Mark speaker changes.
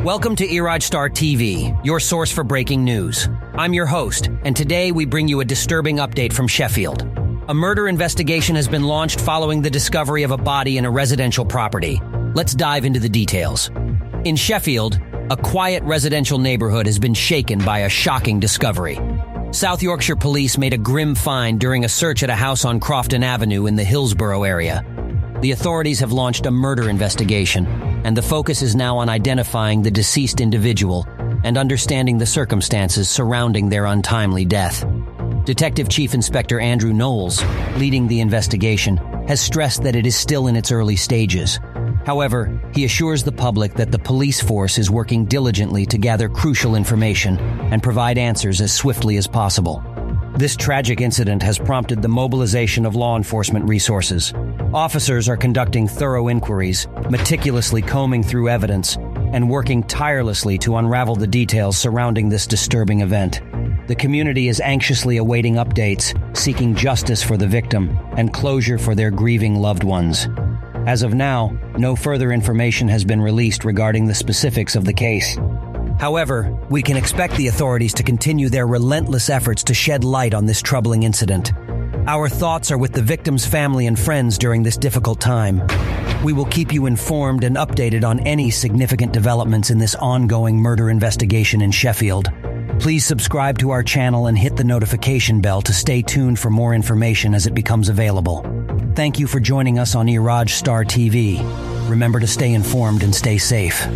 Speaker 1: Welcome to IrajStarTv, your source for breaking news. I'm your host, and today we bring you a disturbing update from Sheffield. A murder investigation has been launched following the discovery of a body in a residential property. Let's dive into the details. In Sheffield, a quiet residential neighborhood has been shaken by a shocking discovery. South Yorkshire police made a grim find during a search at a house on Crofton Avenue in the Hillsborough area. The authorities have launched a murder investigation, and the focus is now on identifying the deceased individual and understanding the circumstances surrounding their untimely death. Detective Chief Inspector Andrew Knowles, leading the investigation, has stressed that it is still in its early stages. However, he assures the public that the police force is working diligently to gather crucial information and provide answers as swiftly as possible. This tragic incident has prompted the mobilization of law enforcement resources. Officers are conducting thorough inquiries, meticulously combing through evidence, and working tirelessly to unravel the details surrounding this disturbing event. The community is anxiously awaiting updates, seeking justice for the victim and closure for their grieving loved ones. As of now, no further information has been released regarding the specifics of the case. However, we can expect the authorities to continue their relentless efforts to shed light on this troubling incident. Our thoughts are with the victim's family and friends during this difficult time. We will keep you informed and updated on any significant developments in this ongoing murder investigation in Sheffield. Please subscribe to our channel and hit the notification bell to stay tuned for more information as it becomes available. Thank you for joining us on IrajStarTv. Remember to stay informed and stay safe.